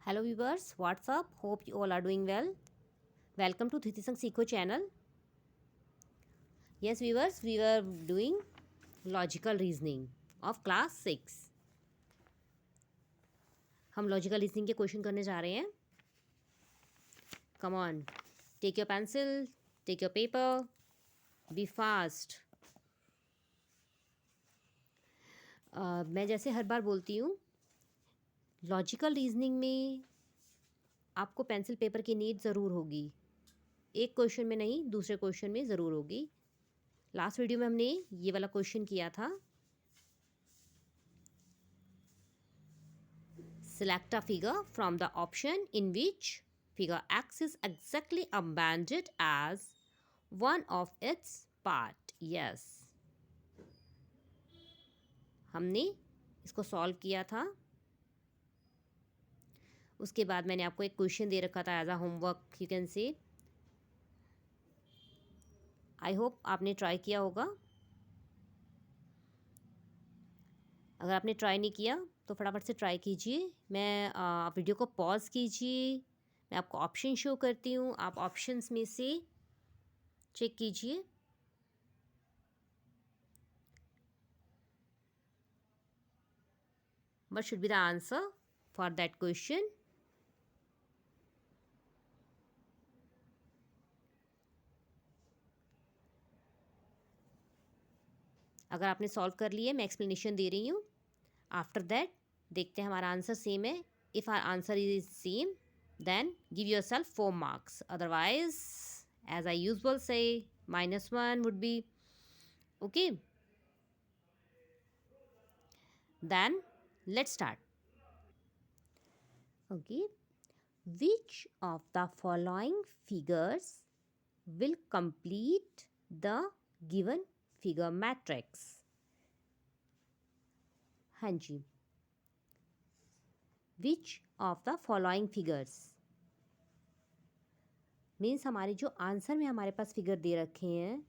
Hello viewers, what's up? Hope you all are doing well. Welcome to Dhriti Sang Seekho channel. Yes viewers, we were doing logical reasoning of class 6. हम logical reasoning के question करने जा रहे हैं. Come on, take your pencil, take your paper, be fast. मैं जैसे हर बार बोलती हूँ, लॉजिकल रीजनिंग में आपको पेंसिल पेपर की नीड ज़रूर होगी. एक क्वेश्चन में नहीं, दूसरे क्वेश्चन में ज़रूर होगी. लास्ट वीडियो में हमने ये वाला क्वेश्चन किया था. Select a figure from the option in which figure X is exactly abandoned as one of its part. Yes. हमने इसको सॉल्व किया था. उसके बाद मैंने आपको एक क्वेश्चन दे रखा था as a homework, you can say. I hope आपने ट्राई किया होगा. अगर आपने ट्राई नहीं किया तो फटाफट से ट्राई कीजिए. मैं आप वीडियो को पॉज कीजिए. मैं आपको ऑप्शन शो करती हूँ, आप ऑप्शंस में से चेक कीजिए. What should be the answer for that question? अगर आपने सॉल्व कर लिया, मैं एक्सप्लेनेशन दे रही हूँ. आफ्टर दैट देखते हैं हमारा आंसर सेम है. If our answer is same then give yourself 4 marks. Otherwise as I usual say -1 would be okay. Then let's start. Okay. Which of the following figures will complete the given figure matrix? हाँ जी. Which of the following figures means हमारे जो answer में हमारे पास figure दे रखे हैं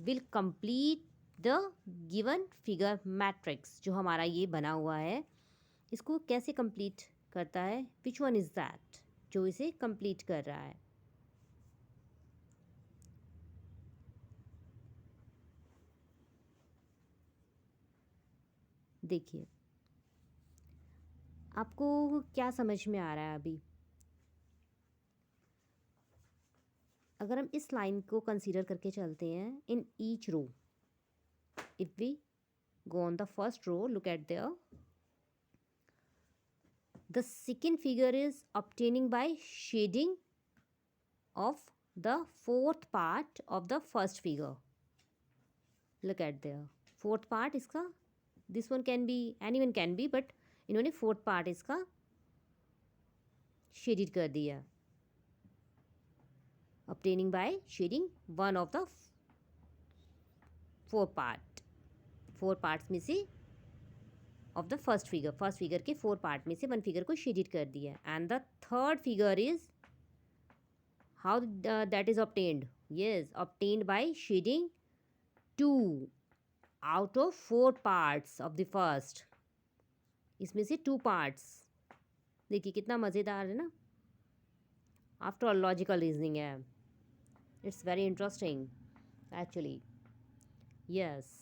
will complete the given figure matrix. जो हमारा ये बना हुआ है इसको कैसे कंप्लीट करता है? विच वन इज़ दैट जो इसे कंप्लीट कर रहा है? देखिए आपको क्या समझ में आ रहा है अभी. अगर हम इस लाइन को कंसीडर करके चलते हैं in each row, if we go on the first row, look at there. The second figure is obtaining by shading of the fourth part of the first figure. Look at there. Fourth part इसका, this one can be, anyone can be, but इन्होंने fourth part इसका shaded कर दिया. Obtaining by shading one of the four part. Four parts में से of the first figure. First figure के four part में से one figure को shaded कर दिया. And the third figure is how that is obtained? Yes, obtained by shading 2 out of 4 parts of the first. इसमें से 2 parts. देखिए कितना मज़ेदार है ना. आफ्टर ऑल लॉजिकल रीजनिंग है. It's very interesting actually. Yes.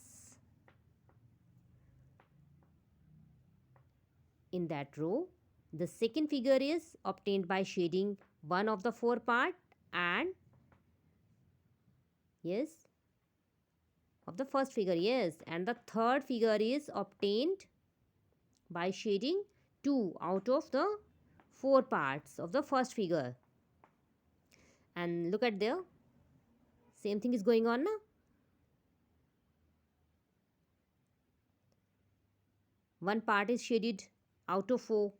In that row, the second figure is obtained by shading one of the 4 part and yes of the first figure. Yes, and the third figure is obtained by shading 2 out of the 4 parts of the first figure. And look at there, same thing is going on now. One part is shaded out of 4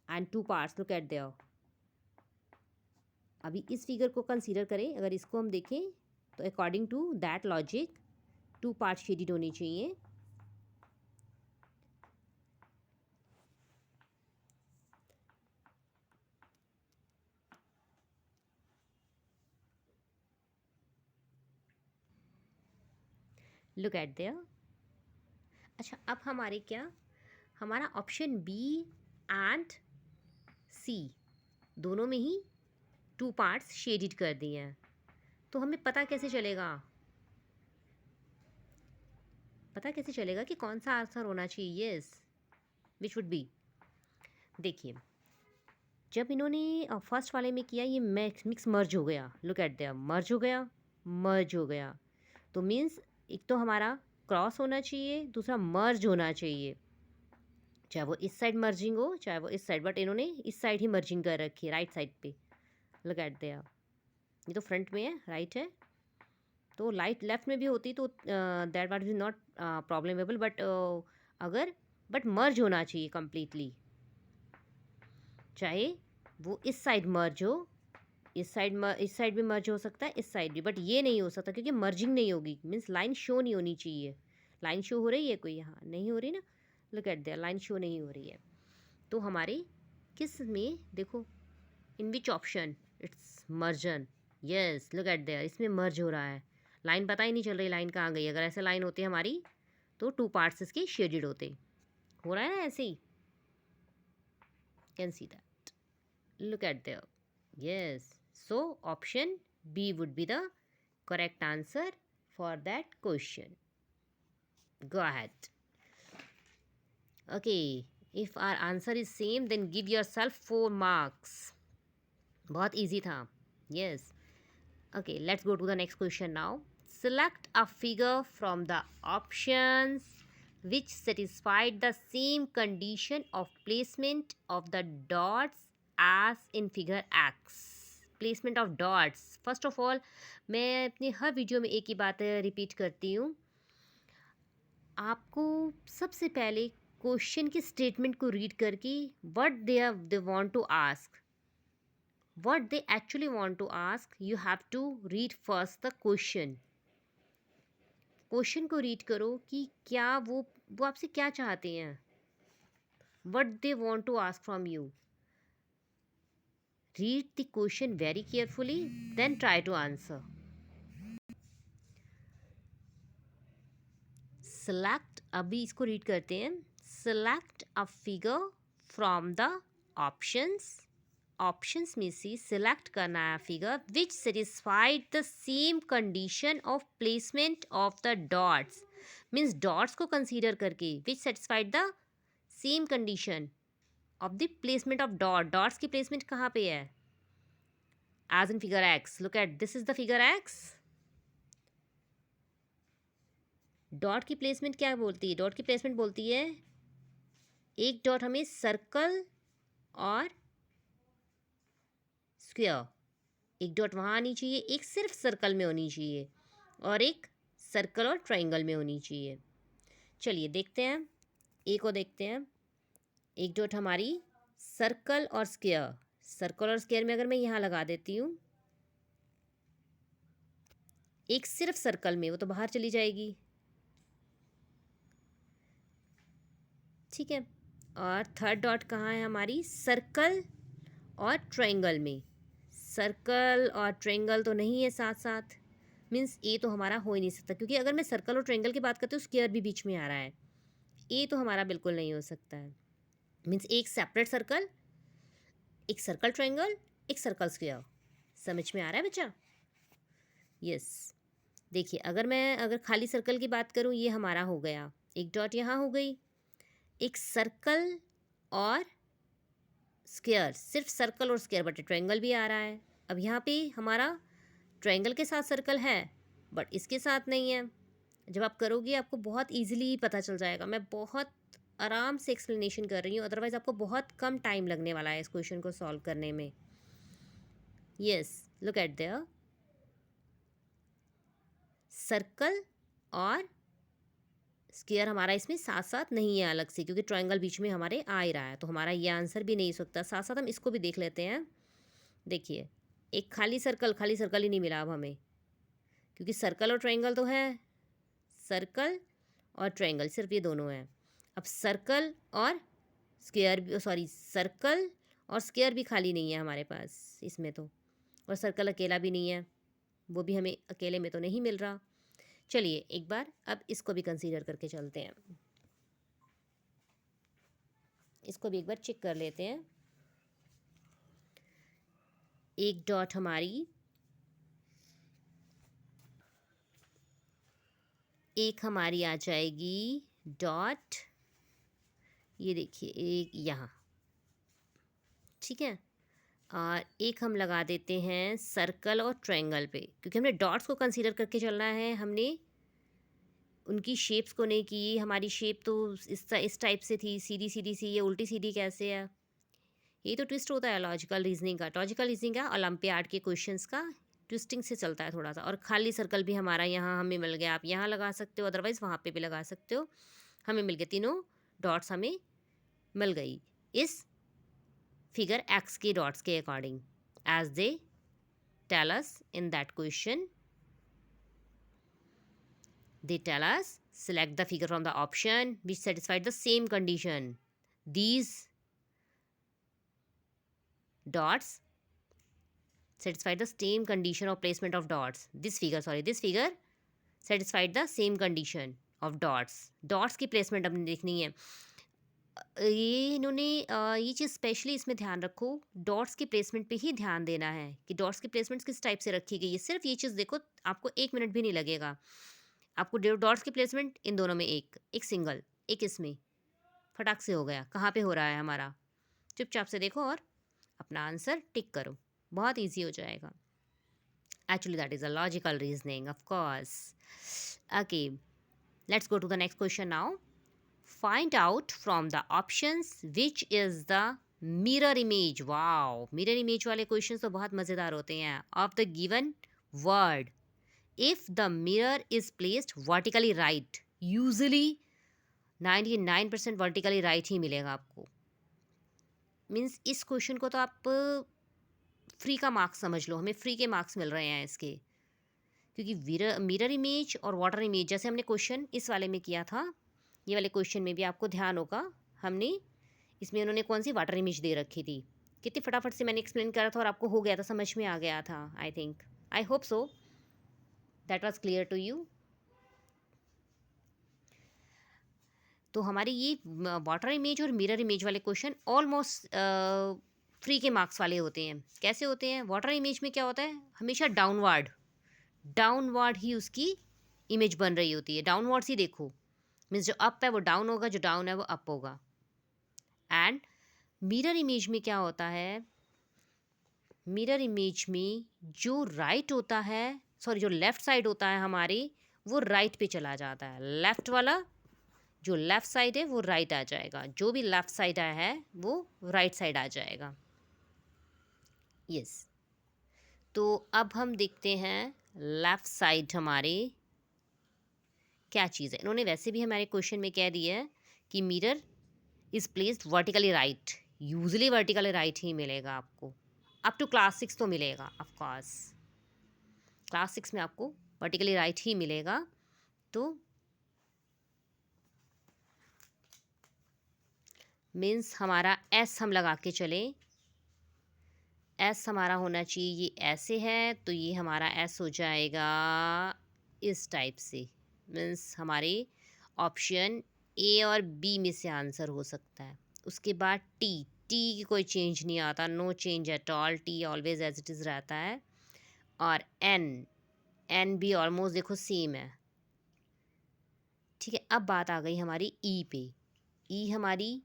and 2 parts. Look at there. अभी इस figure को consider करें. अगर इसको हम देखें तो according to that logic 2 part shaded होनी चाहिए. Look at there. अच्छा, अब हमारे क्या, हमारा ऑप्शन बी एंड सी, दोनों में ही 2 पार्ट्स शेडेड कर दिए हैं। तो हमें पता कैसे चलेगा, पता कैसे चलेगा कि कौन सा आंसर होना चाहिए? यस, विच वुड बी, देखिए जब इन्होंने फर्स्ट वाले में किया ये मिक्स मर्ज हो गया, लुक एट देयर, मर्ज हो गया, मर्ज हो गया, तो मीन्स एक तो हमारा क्रॉस होना चाहिए, दूसरा मर्ज होना चाहिए, चाहे वो इस साइड मर्जिंग हो चाहे वो इस साइड, बट इन्होंने इस साइड ही मर्जिंग कर रखी है, राइट साइड पे, लुक एट देयर, ये तो फ्रंट में है, राइट है, तो लाइट लेफ्ट में भी होती तो that what is not problemable, but अगर बट मर्ज होना चाहिए कम्प्लीटली, चाहे वो इस साइड मर्ज हो, इस साइड भी मर्ज हो सकता है, इस साइड भी, बट ये नहीं हो सकता क्योंकि मर्जिंग नहीं होगी, मीन्स लाइन शो नहीं होनी चाहिए। लाइन शो हो रही है कोई? यहाँ नहीं हो रही ना, look at there, line show नहीं हो रही है। तो हमारे किस में देखो, in which option it's merged, yes look at there, इसमें मर्ज हो रहा है, लाइन पता ही नहीं चल रही लाइन कहाँ गई। अगर ऐसे लाइन होती हमारी तो 2 पार्ट्स इसके शेडेड होते, हो रहा है ना ऐसे ही, can see that, look at there, yes, so option B would be the correct answer for that question. Go ahead. Okay, if our answer is same then give yourself 4 marks. बहुत easy था, yes. Okay, let's go to the next question now. Select a figure from the options which satisfied the same condition of placement of the dots as in figure X. Placement of dots, first of all मैं अपनी हर video में एक ही बात repeat करती हूँ, आपको सबसे पहले क्वेश्चन की स्टेटमेंट को रीड करके what they want to ask, what they actually want to ask, you have to read first the question. Question को रीड करो कि क्या वो आपसे क्या चाहते हैं, what they want to ask from you. Read the question very carefully, then try to answer. Select, अभी इसको रीड करते हैं, select a figure from the options, options में से सिलेक्ट करना है figure which satisfied the same condition of placement of the dots, means dots को consider करके which satisfied the same condition of the placement of dots की placement कहाँ पे है, as in figure X, look at this is the figure X, dot की placement क्या बोलती है, डॉट की प्लेसमेंट बोलती है एक डॉट हमें सर्कल और स्क्वायर, एक डॉट वहाँ आनी चाहिए, एक सिर्फ सर्कल में होनी चाहिए और एक सर्कल और ट्रायंगल में होनी चाहिए। चलिए देखते हैं, ए को देखते हैं, एक डॉट हमारी सर्कल और स्क्वायर, सर्कल और स्क्वायर में अगर मैं यहाँ लगा देती हूँ एक सिर्फ सर्कल में, वो तो बाहर चली जाएगी, ठीक है, और थर्ड डॉट कहाँ है हमारी, सर्कल और ट्रायंगल में, सर्कल और ट्रायंगल तो नहीं है साथ साथ, मीन्स ए तो हमारा हो ही नहीं सकता, क्योंकि अगर मैं सर्कल और ट्रायंगल की बात करती हूँ स्क्वायर भी बीच में आ रहा है, ए तो हमारा बिल्कुल नहीं हो सकता है, मीन्स एक सेपरेट सर्कल, एक सर्कल ट्रायंगल, एक सर्कल स्क्वायर, समझ में आ रहा है बच्चा? यस, देखिए अगर खाली सर्कल की बात करूँ ये हमारा हो गया, एक डॉट यहाँ हो गई, एक सर्कल और स्क्वायर, सिर्फ सर्कल और स्क्वायर, बट ट्रायंगल भी आ रहा है, अब यहाँ पे हमारा ट्रायंगल के साथ सर्कल है बट इसके साथ नहीं है, जब आप करोगे आपको बहुत इजीली पता चल जाएगा, मैं बहुत आराम से एक्सप्लेनेशन कर रही हूँ, अदरवाइज़ आपको बहुत कम टाइम लगने वाला है इस क्वेश्चन को सॉल्व करने में। Yes, look at there, circle और स्क्वायर हमारा इसमें साथ साथ नहीं है अलग से, क्योंकि ट्रायंगल बीच में हमारे आ ही रहा है, तो हमारा ये आंसर भी नहीं हो सकता। साथ साथ हम इसको भी देख लेते हैं, देखिए एक खाली सर्कल ही नहीं मिला अब हमें, क्योंकि सर्कल और ट्रायंगल तो है, सर्कल और ट्रायंगल सिर्फ ये दोनों हैं, अब सर्कल और स्क्वायर, सॉरी सर्कल और स्क्वायर भी खाली नहीं है हमारे पास इसमें तो, और सर्कल अकेला भी नहीं है, वो भी हमें अकेले में तो नहीं मिल रहा। चलिए एक बार अब इसको भी कंसीडर करके चलते हैं, इसको भी एक बार चेक कर लेते हैं। एक डॉट हमारी, एक हमारी आ जाएगी डॉट, ये देखिए एक यहाँ, ठीक है। और एक हम लगा देते हैं सर्कल और ट्रायंगल पे, क्योंकि हमने डॉट्स को कंसीडर करके चलना है, हमने उनकी शेप्स को नहीं की। हमारी शेप तो इस टाइप से थी, सीधी सीधी सी, ये उल्टी सीधी कैसे है। ये तो ट्विस्ट होता है लॉजिकल रीजनिंग का। लॉजिकल रीजनिंग का ओलंपियाड के क्वेश्चंस का ट्विस्टिंग से चलता है थोड़ा सा। और खाली सर्कल भी हमारा यहाँ हमें मिल गया, आप यहाँ लगा सकते हो, अदरवाइज़ वहाँ पे भी लगा सकते हो। हमें मिल गए, तीनों डॉट्स हमें मिल गई इस फिगर एक्स के डॉट्स के according, as they tell us in that question. They tell us select the figure from the option which satisfied the same condition. These dots satisfied the same condition of placement of dots. This figure satisfied the same condition of dots. Dots की placement अपने देखनी है। ये इन्होंने ये चीज़ specially इसमें ध्यान रखो, डॉट्स की प्लेसमेंट पे ही ध्यान देना है कि डॉट्स की प्लेसमेंट किस टाइप से रखी गई है। सिर्फ ये चीज़ देखो, आपको 1 मिनट भी नहीं लगेगा। आपको डॉट्स की प्लेसमेंट इन दोनों में, एक सिंगल, एक इसमें, फटाक से हो गया। कहाँ पे हो रहा है हमारा, चुपचाप से देखो और अपना आंसर टिक करो, बहुत इजी हो जाएगा। Actually that is a logical reasoning of course. Okay, let's go to the next question now. Find out from the options which is the mirror image. Wow, mirror image वाले question तो बहुत मज़ेदार होते हैं। Of the given word, if the mirror is placed vertically right, usually 99% vertically right ही मिलेगा आपको। Means इस क्वेश्चन को तो आप फ्री का मार्क्स समझ लो, हमें फ्री के मार्क्स मिल रहे हैं इसके, क्योंकि मिरर इमेज और वाटर इमेज जैसे हमने क्वेश्चन इस वाले में किया था, ये वाले क्वेश्चन में भी आपको ध्यान होगा, हमने इसमें उन्होंने कौन सी वाटर इमेज दे रखी थी। कितनी फटाफट से मैंने एक्सप्लेन करा था और आपको हो गया था, समझ में आ गया था। I think, I hope so that was clear to you. तो हमारी ये वाटर इमेज और मिरर इमेज वाले क्वेश्चन ऑलमोस्ट फ्री के मार्क्स वाले होते हैं। कैसे होते हैं? वाटर इमेज में क्या होता है, हमेशा डाउनवर्ड ही उसकी इमेज बन रही होती है। डाउनवर्ड ही देखो, मीन्स जो अप है वो डाउन होगा, जो डाउन है वो अप होगा। एंड मिरर इमेज में क्या होता है, मिरर इमेज में जो राइट होता है, सॉरी जो लेफ़्ट साइड होता है हमारी, वो राइट पे चला जाता है। लेफ़्ट वाला जो लेफ़्ट साइड है वो राइट आ जाएगा, जो भी लेफ़्ट साइड आया है वो राइट साइड आ जाएगा। यस, तो अब हम देखते हैं लेफ़्ट साइड हमारे क्या चीज़ है। इन्होंने वैसे भी हमारे क्वेश्चन में कह दिया है कि mirror is placed vertically right, usually vertically right ही मिलेगा आपको। अप टू क्लास 6 तो मिलेगा ऑफ कोर्स, क्लास 6 में आपको वर्टिकली राइट ही मिलेगा। तो मीन्स हमारा एस हम लगा के चले, एस हमारा होना चाहिए, ये ऐसे है तो ये हमारा एस हो जाएगा इस टाइप से। मीन्स हमारे ऑप्शन ए और बी में से आंसर हो सकता है। उसके बाद टी की कोई चेंज नहीं आता, no change at all, T always as it is रहता है। और एन भी ऑलमोस्ट देखो सेम है, ठीक है। अब बात आ गई हमारी ई पे। ई हमारी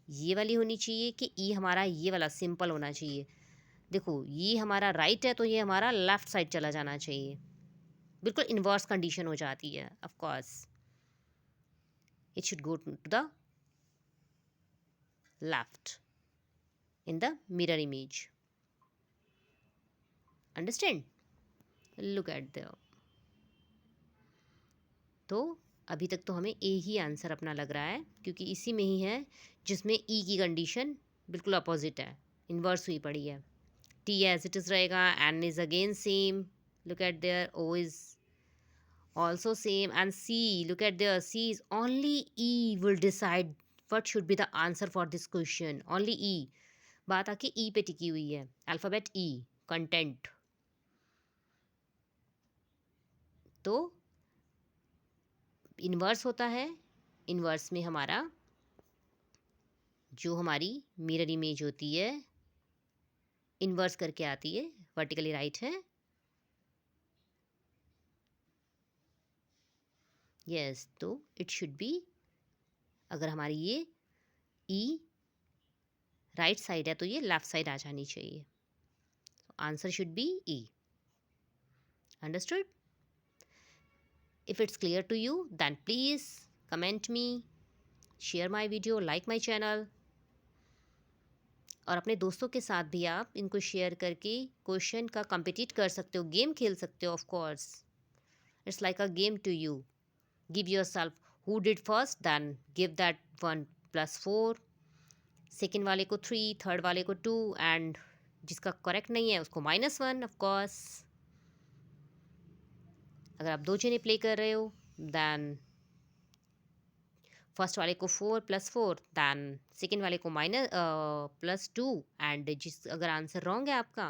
ये वाली होनी चाहिए कि ई हमारा ये वाला सिंपल होना चाहिए। देखो ये हमारा राइट है तो ये हमारा लेफ़्ट साइड चला जाना चाहिए, बिल्कुल इन्वर्स कंडीशन हो जाती है। Of course it should go to the left in the mirror image. Understand? Look at the, तो अभी तक तो हमें ए ही आंसर अपना लग रहा है, क्योंकि इसी में ही है जिसमें ई की कंडीशन बिल्कुल अपोजिट है, इन्वर्स हुई पड़ी है। टी एज इट इज़ रहेगा, N is again same, look at there, O is also same, and C, look at there, C is only E will decide what should be the answer for this question, only E। बात आके E पे टिकी हुई है, alphabet E, content. तो inverse होता है, inverse में हमारा जो हमारी मिरर इमेज होती है इन्वर्स करके आती है, वर्टिकली राइट है। यस, तो इट शुड बी, अगर हमारी ये ई राइट साइड है तो ये लेफ्ट साइड आ जानी चाहिए। Answer should be E. Understood? If it's clear to you then please comment me, share my video, like my channel, और अपने दोस्तों के साथ भी आप इनको शेयर करके क्वेश्चन का कम्पिटिट कर सकते हो, गेम खेल सकते हो। Of course it's like a game to you. Give yourself who did first, then give that 1 + 4, second वाले को 3, थर्ड वाले को 2, एंड जिसका करेक्ट नहीं है उसको -1। ऑफ कोर्स अगर आप 2 जने प्ले कर रहे हो देन फर्स्ट वाले को 4 + 4, दैन सेकेंड वाले को +2, एंड जिस अगर आंसर रॉन्ग है आपका,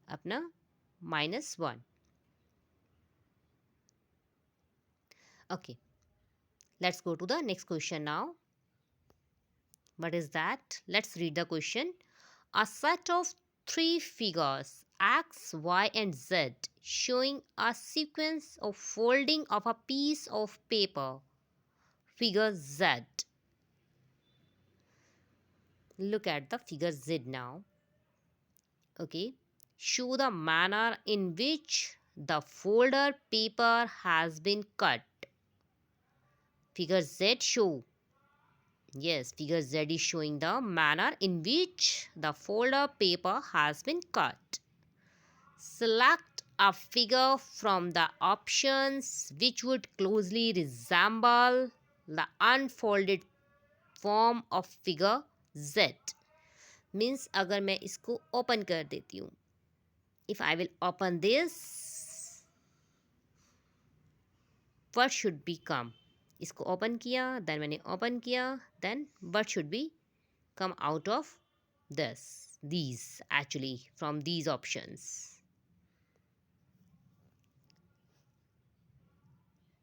अपना -1। Okay, let's go to the next question now. What is that? Let's read the question. A set of 3 figures X, Y, and Z showing a sequence of folding of a piece of paper. Figure Z. Look at the figure Z now. Okay. Show the manner in which the folder paper has been cut. Figure Z show. Yes, figure Z is showing the manner in which the folder paper has been cut. Select a figure from the options which would closely resemble the unfolded form of figure Z. Means अगर मैं इसको open कर देती हूँ, if I will open this, what should become? इसको open किया, then मैंने open किया, then what should be come out of this, these actually from these options.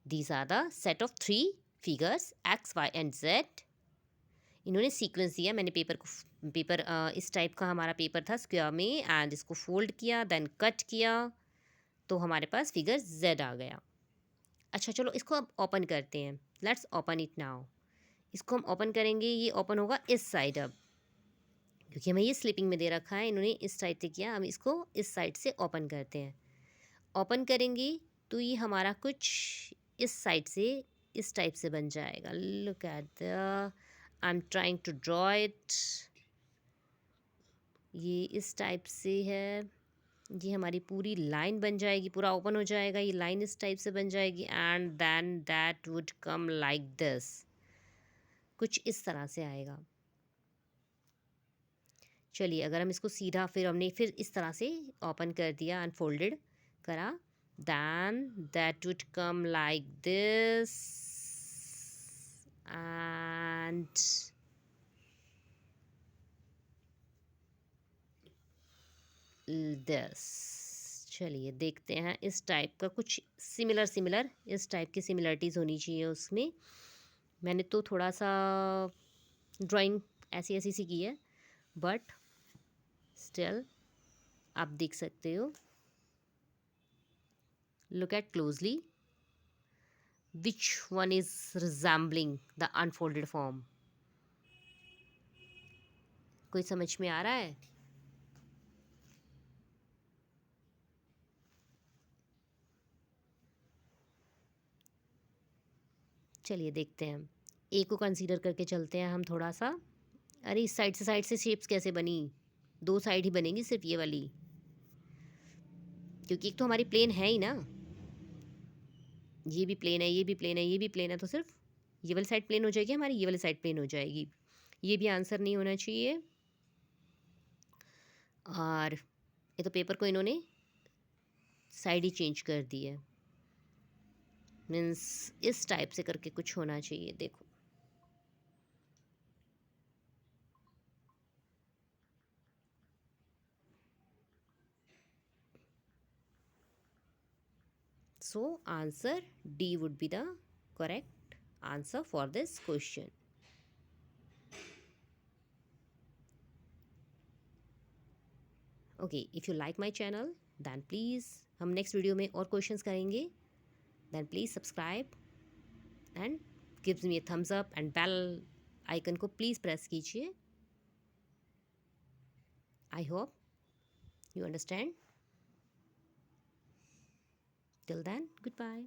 These are the set of 3 figures X, Y and Z. इन्होंने sequence दिया, मैंने paper इस type का हमारा पेपर था स्क्वायर में, एंड इसको फोल्ड किया, देन कट किया, तो हमारे पास फिगर Z आ गया। अच्छा चलो इसको अब ओपन करते हैं। Let's open it now. इसको हम ओपन करेंगे, ये ओपन होगा इस साइड अब, क्योंकि हमें ये स्लिपिंग में दे रखा है, इन्होंने इस साइड से किया, हम इसको इस साइड से ओपन करते हैं। ओपन करेंगे तो ये हमारा कुछ इस साइड से इस टाइप से बन जाएगा। Look at the, I am trying to draw it. ये इस टाइप से है, ये हमारी पूरी लाइन बन जाएगी, पूरा ओपन हो जाएगा, ये लाइन इस टाइप से बन जाएगी, and then that would come like this, कुछ इस तरह से आएगा। चलिए अगर हम इसको सीधा, फिर हमने फिर इस तरह से ओपन कर दिया, अनफोल्डेड करा, then that would come like this and this। चलिए देखते हैं, इस टाइप का कुछ सिमिलर इस टाइप की सिमिलरिटीज़ होनी चाहिए उसमें। मैंने तो थोड़ा सा ड्राइंग ऐसी सी की है, बट स्टिल आप देख सकते हो। Look at closely. Which one is resembling the unfolded form? कोई समझ में आ रहा है? चलिए देखते हैं, ए को कंसीडर करके चलते हैं हम थोड़ा सा। अरे इस साइड से शेप्स कैसे बनी? 2 साइड ही बनेंगी सिर्फ ये वाली, क्योंकि एक तो हमारी प्लेन है ही ना, ये भी प्लेन है, ये भी प्लेन है, ये भी प्लेन है, तो सिर्फ ये वाली साइड प्लेन हो जाएगी हमारी, ये वाली साइड प्लेन हो जाएगी। ये भी आंसर नहीं होना चाहिए। और ये तो पेपर को इन्होंने साइड ही चेंज कर दी है, मीन्स इस टाइप से करके कुछ होना चाहिए। देखो so answer D would be the correct answer for this question. Okay, if you like my channel then please हम नेक्स्ट वीडियो में और क्वेश्चंस करेंगे. Then please subscribe and gives me a thumbs up and bell icon को please press कीजिए. I hope you understand. Till then, goodbye.